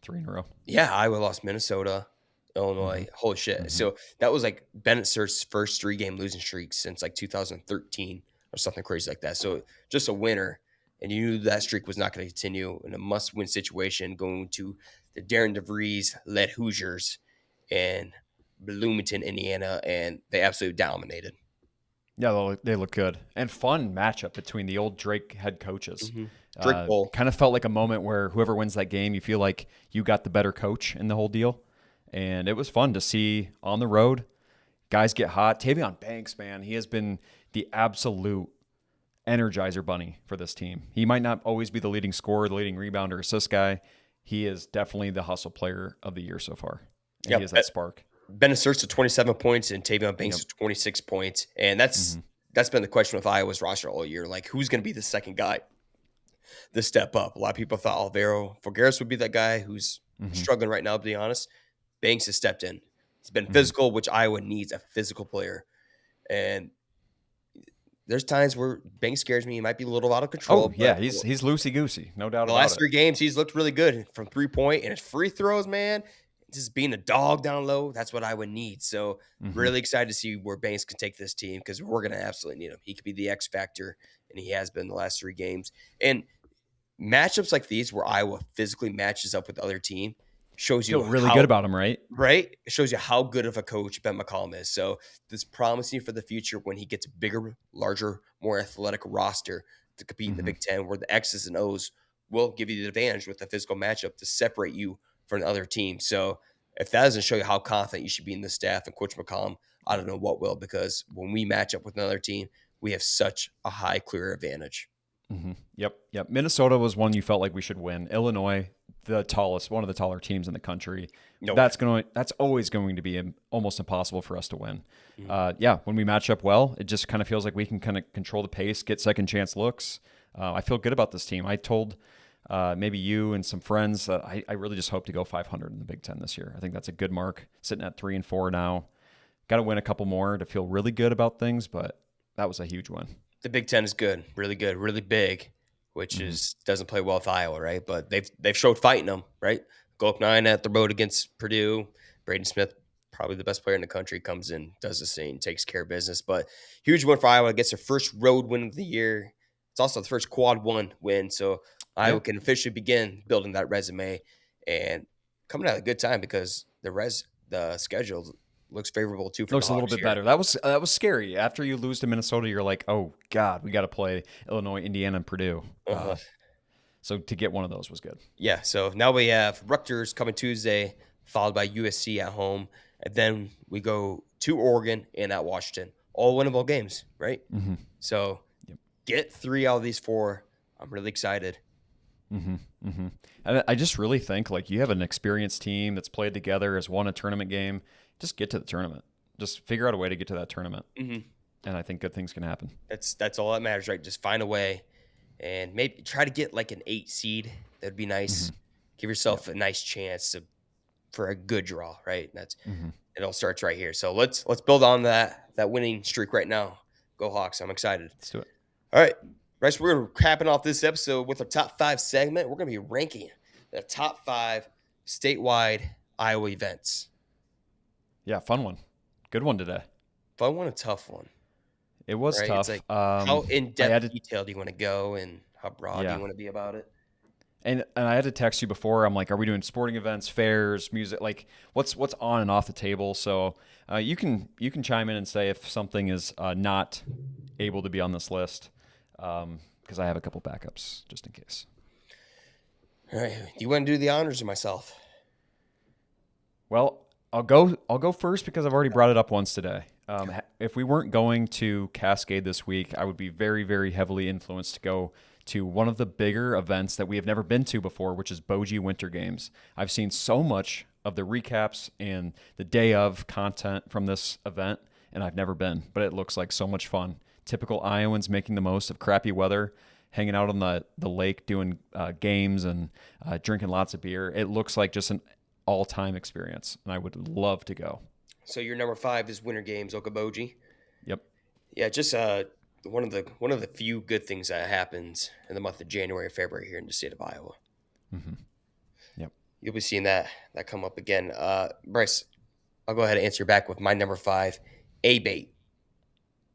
3 in a row. Yeah, Iowa lost Minnesota, Illinois. Holy shit. So that was like Bennett Cerf's first 3-game losing streak since like 2013 or something crazy like that. So just a winner. And you knew that streak was not going to continue in a must-win situation going to the Darren DeVries-led Hoosiers in Bloomington, Indiana, and they absolutely dominated. Yeah, they look good. And fun matchup between the old Drake head coaches. Drake Bowl. Kind of felt like a moment where whoever wins that game, you feel like you got the better coach in the whole deal. And it was fun to see on the road. Guys get hot. Tavion Banks, man, he has been the absolute energizer bunny for this team. He might not always be the leading scorer, the leading rebounder, assist guy. He is definitely the hustle player of the year so far. And he has that spark. Bennett Cerf to 27 points and Tavion Banks to 26 points. And that's been the question with Iowa's roster all year. Like, who's going to be the second guy to step up? A lot of people thought Alvaro Figueres would be that guy who's struggling right now, to be honest. Banks has stepped in. He's been physical, which Iowa needs, a physical player. And there's times where Banks scares me. He might be a little out of control. Oh, yeah, he's loosey-goosey, no doubt about it. The last 3 games, he's looked really good from 3-point. And his free throws, man, just being a dog down low, that's what I would need. So really excited to see where Banks can take this team because we're going to absolutely need him. He could be the X factor, and he has been the last 3 games. And matchups like these where Iowa physically matches up with the other team shows you feel really good about him, right? Right? It shows you how good of a coach Ben McCollum is. So this promising for the future when he gets a bigger, larger, more athletic roster to compete in the Big Ten where the X's and O's will give you the advantage with the physical matchup to separate you from another team. So if that doesn't show you how confident you should be in the staff and Coach McCollum, I don't know what will, because when we match up with another team, we have such a high clear advantage. Yep. Minnesota was one you felt like we should win. Illinois, one of the taller teams in the country. No way. That's always going to be almost impossible for us to win. Mhm. Yeah, when we match up well, it just kind of feels like we can kind of control the pace, get second chance looks. I feel good about this team. I told maybe you and some friends that I really just hope to go 500 in the Big Ten this year. I think that's a good mark. Sitting at 3-4 now. Got to win a couple more to feel really good about things, but that was a huge win. The Big Ten is good, really big, which is doesn't play well with Iowa, right? But they've showed fighting them, right? Go up 9 at the road against Purdue. Braden Smith, probably the best player in the country, comes in, does the same, takes care of business. But huge win for Iowa. Gets their first road win of the year. It's also the first quad one win, so Iowa can officially begin building that resume and coming at a good time because the schedule looks favorable too for Looks the a little Hawks bit here. better. That was scary. After you lose to Minnesota, you're like, oh God, we got to play Illinois, Indiana, and Purdue. Uh-huh. So to get one of those was good. Yeah, so now we have Rutgers coming Tuesday, followed by USC at home, and then we go to Oregon and at Washington. All winnable games, right? Mm-hmm. So get 3 out of these 4. I'm really excited. Mm-hmm. Mm-hmm. And I just really think like you have an experienced team that's played together, has won a tournament game. Just get to the tournament. Just figure out a way to get to that tournament, Mm-hmm. and I think good things can happen. That's all that matters, right? Just find a way, and maybe try to get like an 8 seed. That'd be nice. Give yourself a nice chance for a good draw, right? It all starts right here. So let's build on that winning streak right now. Go Hawks! I'm excited. Let's do it. All right, Bryce, we're capping off this episode with our top 5 segment. We're going to be ranking the top 5 statewide Iowa events. Yeah, fun one. Good one today. Fun one, a tough one. It was Right? tough. It's like how in-depth detail do you want to go and how broad do Yeah. you want to be about it? And I had to text you before. I'm like, are we doing sporting events, fairs, music? Like, what's on and off the table? So you can chime in and say if something is not able to be on this list, because I have a couple backups just in case. All right, do you want to do the honors or myself? Well, I'll go first because I've already brought it up once today. If we weren't going to Cascade this week, I would be very, very heavily influenced to go to one of the bigger events that we have never been to before, which is Bogey Winter Games. I've seen so much of the recaps and the day of content from this event, and I've never been, but it looks like so much fun. Typical Iowans making the most of crappy weather, hanging out on the lake, doing games and drinking lots of beer. It looks like just an all-time experience, and I would love to go. So your number 5 is Winter Games, Okoboji. Yep. Yeah, just one of the few good things that happens in the month of January and February here in the state of Iowa. Mm-hmm. Yep. You'll be seeing that come up again. Bryce, I'll go ahead and answer back with my number 5, A-Bait.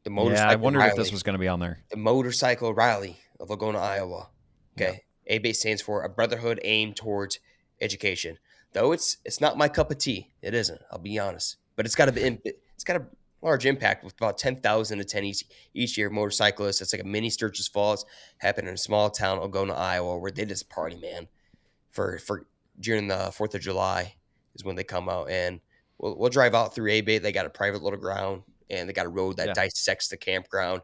The motorcycle. Yeah, I wondered Riley, if this was going to be on there. the motorcycle rally of Laguna, Iowa. Okay, A-Bait stands for a brotherhood aimed towards education. Though it's not my cup of tea. It isn't. I'll be honest, but it's got a large impact with about 10,000 attendees each year. Motorcyclists. It's like a mini Sturgis Falls happened in a small town, Algona, Iowa, where they just party, man. For during the 4th of July is when they come out, and we'll drive out through A-Bait. They got a private little ground, and they got a road that dissects the campground.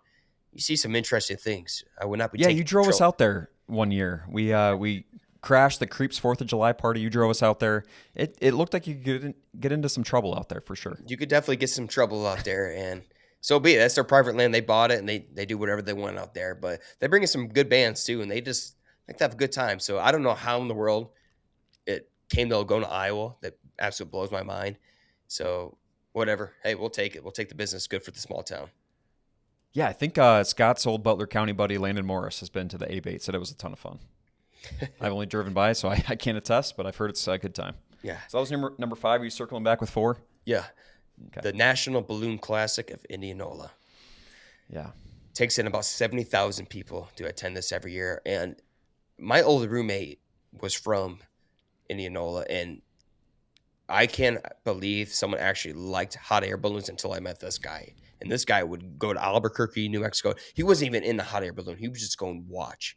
You see some interesting things. I would not be. Yeah, you drove us out there one year. We crashed the Creeps 4th of July party. You drove us out there. It looked like you could get into some trouble out there for sure. You could definitely get some trouble out there, and so be it. That's their private land. They bought it, and they do whatever they want out there. But they bring in some good bands too, and they just like to have a good time. So I don't know how in the world it came to Algona, Iowa. That absolutely blows my mind. So whatever. Hey, we'll take it. We'll take the business. Good for the small town. Yeah, I think Scott's old Butler County buddy Landon Morris has been to the A-Bait. Said it was a ton of fun. I've only driven by, so I can't attest, but I've heard it's a good time. Yeah. So that was number 5. Are you circling back with 4? Yeah. Okay. The National Balloon Classic of Indianola. Yeah. Takes in about 70,000 people to attend this every year. And my old roommate was from Indianola, and I can't believe someone actually liked hot air balloons until I met this guy. And this guy would go to Albuquerque, New Mexico. He wasn't even in the hot air balloon. He was just going to watch.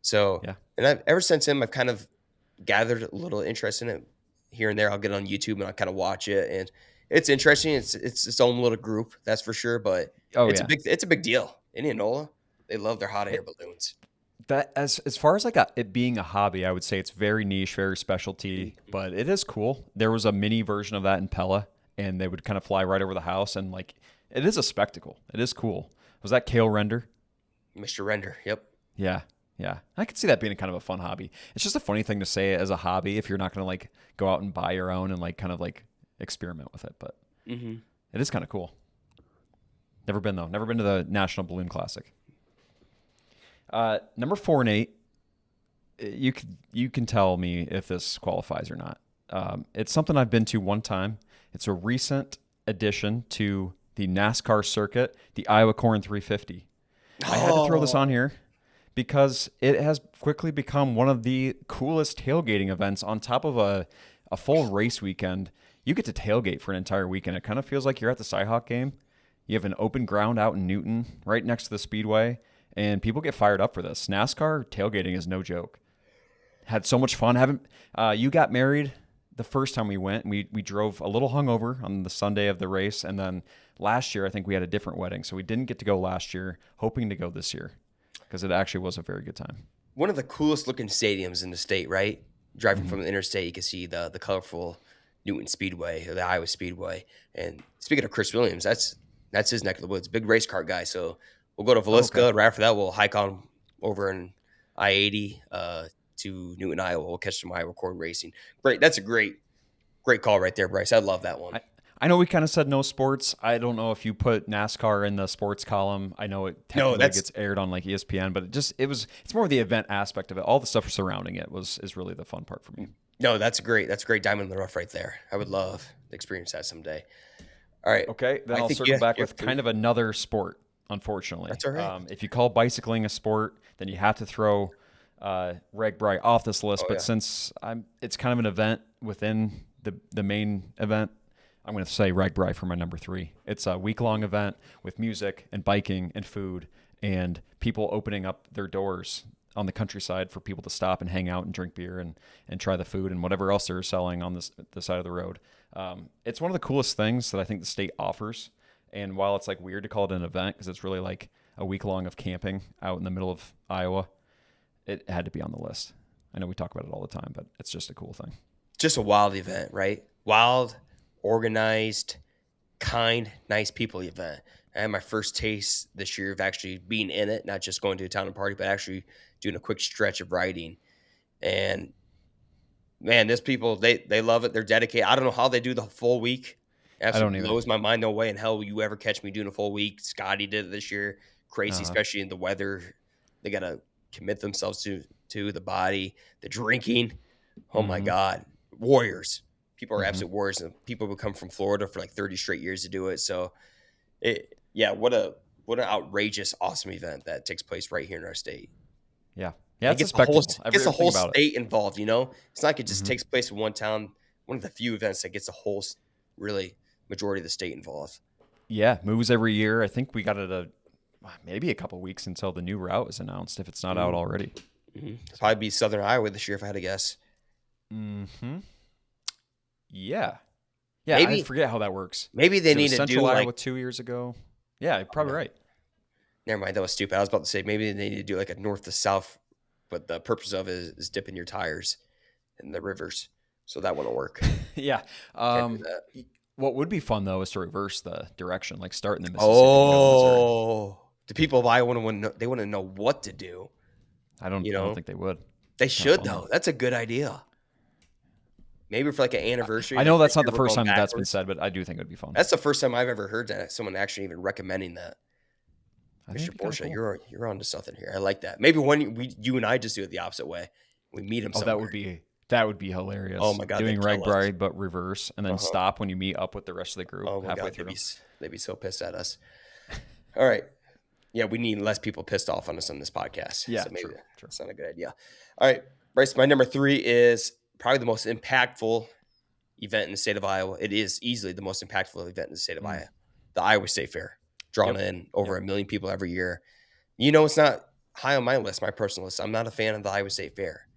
So, and ever since him, I've kind of gathered a little interest in it here and there. I'll get on YouTube and I'll kind of watch it, and it's interesting. It's its own little group, that's for sure. But it's a big deal. Indianola, they love their hot air balloons. That as far as like it being a hobby, I would say it's very niche, very specialty, but it is cool. There was a mini version of that in Pella, and they would kind of fly right over the house, and like it is a spectacle. It is cool. Was that Kale Render? Mr. Render. Yep. Yeah, yeah. I could see that being a kind of a fun hobby. It's just a funny thing to say as a hobby if you're not going to like go out and buy your own and like kind of like experiment with it, but it is kind of cool. Never been though. Never been to the National Balloon Classic. Number 4 and 8. You can tell me if this qualifies or not. It's something I've been to one time. It's a recent addition to the NASCAR circuit, the Iowa Corn 350. I had to throw this on here because it has quickly become one of the coolest tailgating events on top of a full race weekend. You get to tailgate for an entire weekend. It kind of feels like you're at the Cyhawk game. You have an open ground out in Newton, right next to the Speedway, and people get fired up for this. NASCAR tailgating is no joke. Had so much fun. You got married the first time we went. We drove a little hungover on the Sunday of the race, and then last year I think we had a different wedding, so we didn't get to go last year. Hoping to go this year because it actually was a very good time. One of the coolest looking stadiums in the state, right? Driving from the interstate, you can see the colorful Newton Speedway or the Iowa Speedway. And speaking of Chris Williams, that's his neck of the woods. Big race car guy. So we'll go to Villisca. Okay. Right after that, we'll hike on over in I-80 to Newton, Iowa. We'll catch some Iowa corn racing. Great. That's a great call right there, Bryce. I love that one. I know we kind of said no sports. I don't know if you put NASCAR in the sports column. I know it technically gets aired on like ESPN, but it's more of the event aspect of it. All the stuff surrounding it is really the fun part for me. No, that's great. That's a great diamond in the rough right there. I would love to experience that someday. All right. Okay, then I'll circle back with kind of another sport, unfortunately. That's all right. If you call bicycling a sport, then you have to throw RAGBRAI off this list. Since it's kind of an event within the main event, I'm going to say RAGBRAI for my number 3. It's a week-long event with music and biking and food and people opening up their doors on the countryside for people to stop and hang out and drink beer and try the food and whatever else they're selling on the side of the road. It's one of the coolest things that I think the state offers. And while it's like weird to call it an event because it's really like a week long of camping out in the middle of Iowa, it had to be on the list. I know we talk about it all the time, but it's just a cool thing. Just a wild event, right? Wild, organized, kind, nice people event. I had my first taste this year of actually being in it, not just going to a town and party, but actually doing a quick stretch of riding. And man, this people, they love it. They're dedicated. I don't know how they do the full week. Absolutely blows my mind. No way in hell will you ever catch me doing a full week. Scotty did it this year. Crazy, especially in the weather. They got to commit themselves to the body, the drinking. Oh my God. Warriors. People are absolute warriors. And people would come from Florida for like 30 straight years to do it. So what an outrageous, awesome event that takes place right here in our state. Yeah. Yeah, it's a spectacle. It gets the whole state involved, you know? It's not like it just takes place in one town. One of the few events that gets the whole, really, majority of the state involved. Yeah, moves every year. I think we got it maybe a couple weeks until the new route is announced, if it's not out already. Probably be Southern Iowa this year, if I had to guess. Yeah. Yeah, I forget how that works. Maybe they need to do Central Iowa 2 years ago. Yeah, you're probably right. Never mind, that was stupid. I was about to say maybe they need to do like a north to south, but the purpose of it is dipping your tires in the rivers. So that wouldn't work. Yeah. What would be fun though is to reverse the direction, like start in the Mississippi. Oh, the people of Iowa wouldn't know what to do. I don't think they would. They should though. That's a good idea. Maybe for like an anniversary. I know that's not the first time that's been said, but I do think it would be fun. That's the first time I've ever heard that someone actually even recommending that. Mr. Porsche, cool. You're on to something here. I like that. Maybe when you and I just do it the opposite way. We meet him somewhere. That would be hilarious. Oh my God. Doing RAGBRAI but reverse and then stop when you meet up with the rest of the group halfway through. They'd be so pissed at us. All right. Yeah, we need less people pissed off on us on this podcast. Yeah, so maybe true. That's not a good idea. All right, Bryce, my number 3 is probably the most impactful event in the state of Iowa. It is easily the most impactful event in the state of Iowa. The Iowa State Fair, drawn in over 1 million people every year. You know, it's not high on my list, my personal list. I'm not a fan of the Iowa State Fair.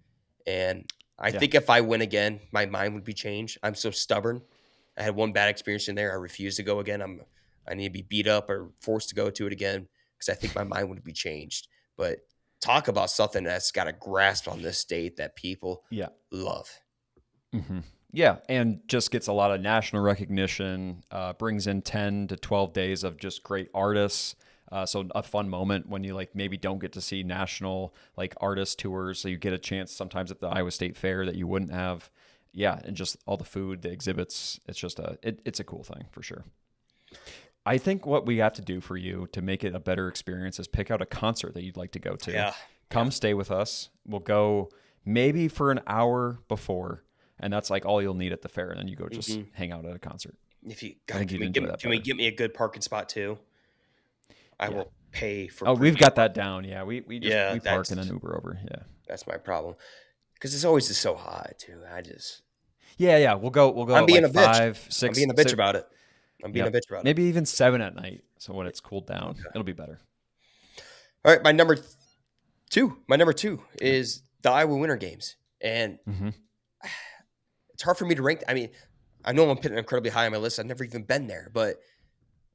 And I think if I win again, my mind would be changed. I'm so stubborn. I had one bad experience in there. I refuse to go again. I need to be beat up or forced to go to it again because I think my mind would be changed. But talk about something that's got a grasp on this state that people Yeah. love. Yeah, and just gets a lot of national recognition, brings in 10 to 12 days of just great artists. So a fun moment when you like maybe don't get to see national like artist tours. So you get a chance sometimes at the Iowa State Fair that you wouldn't have. Yeah, and just all the food, the exhibits. It's just it's a cool thing for sure. I think what we have to do for you to make it a better experience is pick out a concert that you'd like to go to. Yeah. Come stay with us. We'll go maybe for an hour before, and that's like all you'll need at the fair. And then you go just hang out at a concert. If you I think can you'd we enjoy give, that can we better. get me a good parking spot too? I will pay for. Oh, we've premium. got that down. Yeah, we Yeah, park and that's- then Uber over. Yeah. That's my problem. Because it's always just so hot too. Yeah. We'll go I'm at being like a bitch. 5, 6. I'm being a bitch about it. I'm being Yep. a bitch about it. Maybe even 7 at night. So when it's cooled down, it'll be better. All right, my number two is the Iowa Winter Games, and it's hard for me to rank. I mean, I know I'm putting it incredibly high on my list. I've never even been there, but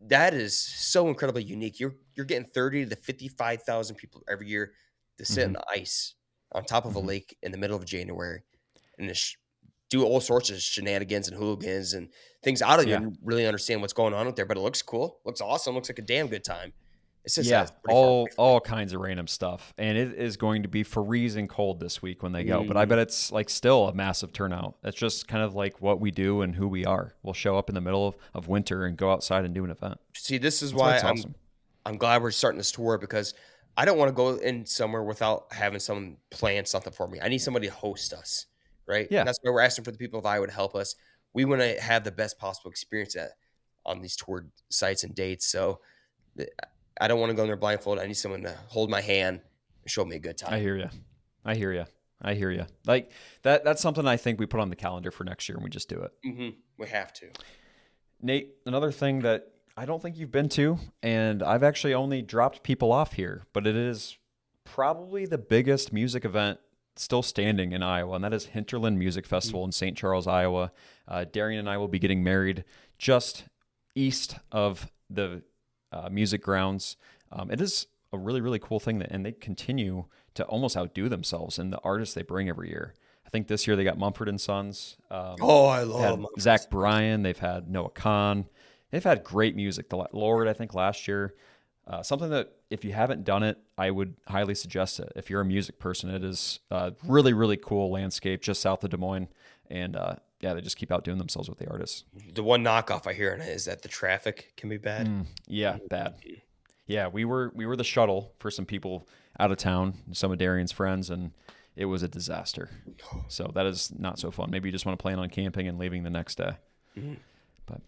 that is so incredibly unique. You're getting 30 to 55,000 people every year to sit in the ice on top of a lake in the middle of January and just do all sorts of shenanigans and hooligans and things. I don't even really understand what's going on out there, but it looks cool. Looks awesome. Looks like a damn good time. It's just Yeah, it's pretty far away from all kinds of random stuff, and it is going to be freezing cold this week when they go. But I bet it's like still a massive turnout. That's just kind of like what we do and who we are. We'll show up in the middle of winter and go outside and do an event. See, this is That's why why it's awesome. I'm glad we're starting this tour because I don't want to go in somewhere without having someone plan something for me. I need somebody to host us, right? Yeah. And that's why we're asking for the people of Iowa to help us. We want to have the best possible experience on these tour sites and dates. So I don't want to go in there blindfolded. I need someone to hold my hand and show me a good time. I hear you. Like that's something I think we put on the calendar for next year, and we just do it. We have to. Nate, another thing that I don't think you've been to, and I've actually only dropped people off here, but it is probably the biggest music event still standing in Iowa, and that is Hinterland Music Festival in St. Charles, Iowa. Darian and I will be getting married just east of the music grounds. It is a really, really cool thing, and they continue to almost outdo themselves in the artists they bring every year. I think this year they got Mumford & Sons. I They love had Mumford & Zach Bryan. They've had Noah Kahn. They've had great music. The Lord, I think, last year. Something that if you haven't done it, I would highly suggest it. If you're a music person, it is a really, really cool landscape just south of Des Moines. And they just keep outdoing themselves with the artists. The one knockoff I hear on it is that the traffic can be bad. Yeah, bad. Yeah, we were the shuttle for some people out of town, some of Darian's friends, and it was a disaster. So that is not so fun. Maybe you just want to plan on camping and leaving the next day. But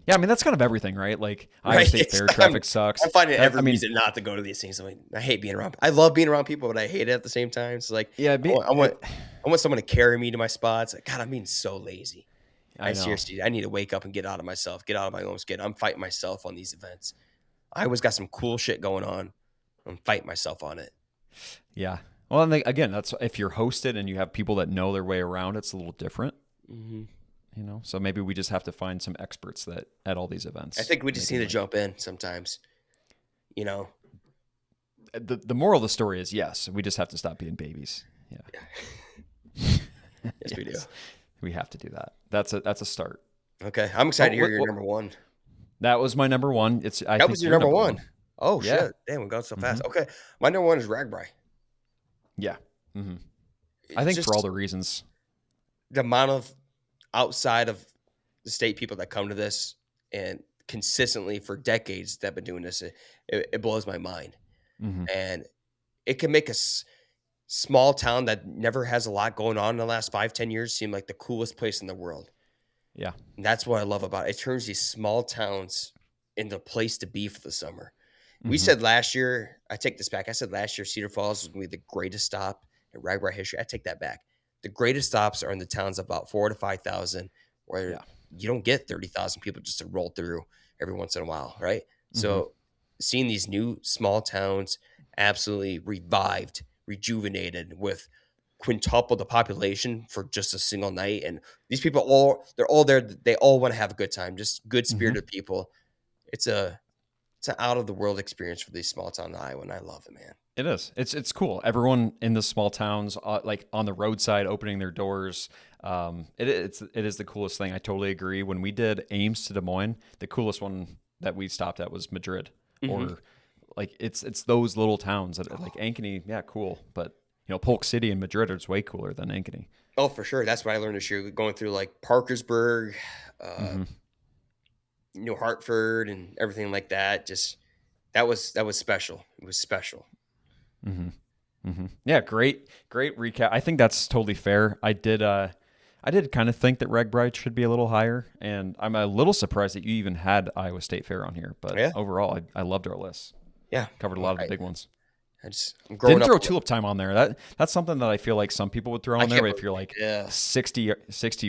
yeah, I mean that's kind of everything, right? Like Iowa State Fair traffic sucks. I'm finding every reason not to go to these things. I hate being around. I love being around people, but I hate it at the same time. So like, Yeah, I want someone to carry me to my spots. Like, God, I'm being so lazy. I know. Seriously, I need to wake up and get out of myself, get out of my own skin. I'm fighting myself on these events. I always got some cool shit going on. I'm fighting myself on it. Yeah. Well, and again, that's if you're hosted and you have people that know their way around, it's a little different. You know, so maybe we just have to find some experts that at all these events. I think we just need to jump in sometimes. You know, the moral of the story is yes, we just have to stop being babies. Yeah. Yes, we do. We have to do that. That's a start. Okay, I'm excited to hear your number one. That was my number one. That was your number one. Oh Yeah. shit! Damn, we got so fast. Okay, my number one is Ragbri. Yeah. I think Just for all the reasons. the amount of outside of the state people that come to this and consistently for decades that have been doing this, it blows my mind. And it can make a small town that never has a lot going on in the last 5-10 years seem like the coolest place in the world. Yeah. And that's what I love about it. It turns these small towns into a place to be for the summer. We said last year, I take this back. I said last year Cedar Falls was going to be the greatest stop in Ragbri history. I take that back. The greatest stops are in the towns of about 4,000 to 5,000 where you don't get 30,000 people just to roll through every once in a while, right? So seeing these new small towns absolutely revived, rejuvenated with quintuple the population for just a single night. And these people they're all there. They all want to have a good time, just good spirited people. It's an out of the world experience for these small town Iowa, and I love it, man. It is. It's cool. Everyone in the small towns, like on the roadside, opening their doors. It is the coolest thing. I totally agree. When we did Ames to Des Moines, the coolest one that we stopped at was Madrid, or like it's those little towns that like Ankeny. Yeah, cool, but Polk City and Madrid is way cooler than Ankeny. Oh, for sure. That's what I learned this year, going through like Parkersburg, Hartford, and everything like that. Just that was special. It was special. Yeah, great recap. I think that's totally fair. I did kind of think that RegBrite should be a little higher, and I'm a little surprised that you even had Iowa State Fair on here. But overall, I loved our list. Yeah, covered a lot of the big ones. I'm growing Didn't throw up. Tulip Time on there. That's something that I feel like some people would throw on there. But if you're like 60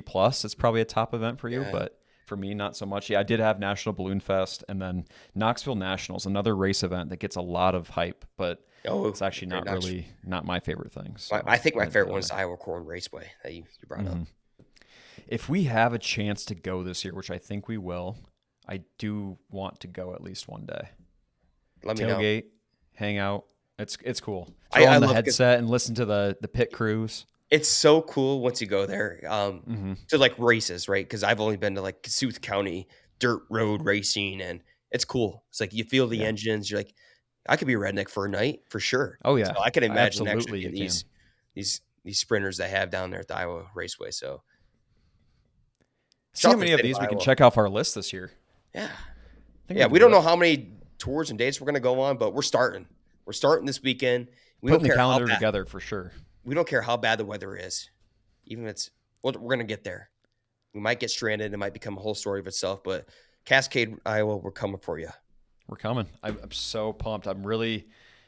plus, it's probably a top event for you. But for me, not so much. Yeah, I did have National Balloon Fest, and then Knoxville Nationals, another race event that gets a lot of hype, but it's actually not my favorite thing. So I think my favorite one is Iowa Corn Raceway that you brought up. If we have a chance to go this year, which I think we will, I do want to go at least one day. Let me know. Tailgate, hang out. It's cool. Throw on the headset and listen to the pit crews. It's so cool once you go there to like races, right? Because I've only been to like Kossuth County dirt road racing, and it's cool. It's like you feel the engines. You're like, I could be a redneck for a night for sure. Oh yeah, so I can imagine absolutely actually these sprinters they have down there at the Iowa Raceway. So see how many of these we can check off our list this year. Yeah, we don't know how many tours and dates we're gonna go on, but we're starting. We're starting this weekend. We Putting the calendar together for sure. We don't care how bad the weather is, even if we're gonna get there. We might get stranded. It might become a whole story of itself. But Cascade, Iowa, we're coming for you. We're coming. I'm so pumped. I'm really.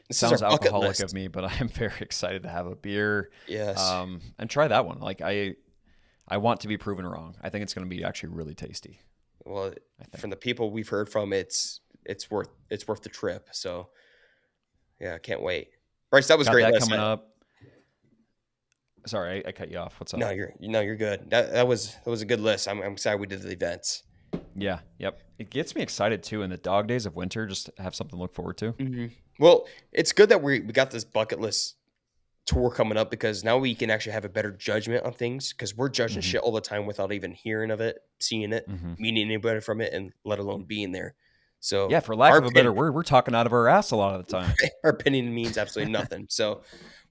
It sounds alcoholic of me, but I'm very excited to have a beer. Yes. And try that one. Like I want to be proven wrong. I think it's going to be actually really tasty. Well, from the people we've heard from, it's worth the trip. So, yeah, I can't wait. Bryce, that was great. That coming up. Sorry, I cut you off. What's up? No, you're good. That was a good list. I'm excited we did the events. Yeah. Yep. It gets me excited too. In the dog days of winter, just have something to look forward to. Mm-hmm. Well, it's good that we got this bucket list tour coming up, because now we can actually have a better judgment on things, because we're judging shit all the time without even hearing of it, seeing it, meeting anybody from it, and let alone being there. So yeah, for lack of a better word, we're talking out of our ass a lot of the time. Our opinion means absolutely nothing. So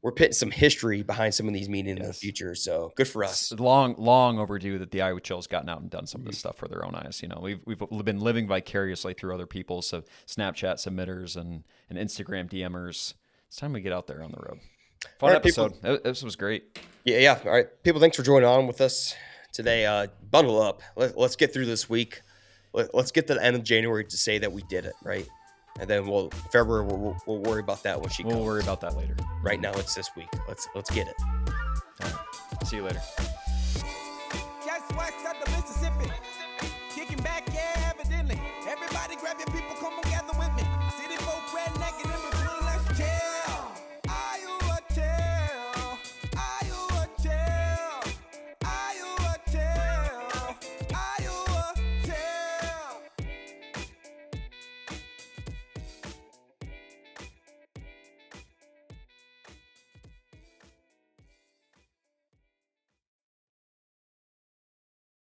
we're putting some history behind some of these meetings in the future. So good for us. It's long overdue that the Iowa Chill's gotten out and done some of this stuff for their own eyes. We've been living vicariously through other people, so Snapchat submitters and Instagram DMers. It's time we get out there on the road. Fun episode. This was great. Yeah. All right, people, thanks for joining on with us today. Bundle up. Let's get through this week. Let's get to the end of January to say that we did it, right? And then February we'll worry about that when she comes. We'll worry about that later. Right now it's this week. Let's get it. All right. See you later. Just west of the Mississippi. Kicking back, yeah, evidently. Everybody grab your people, come together.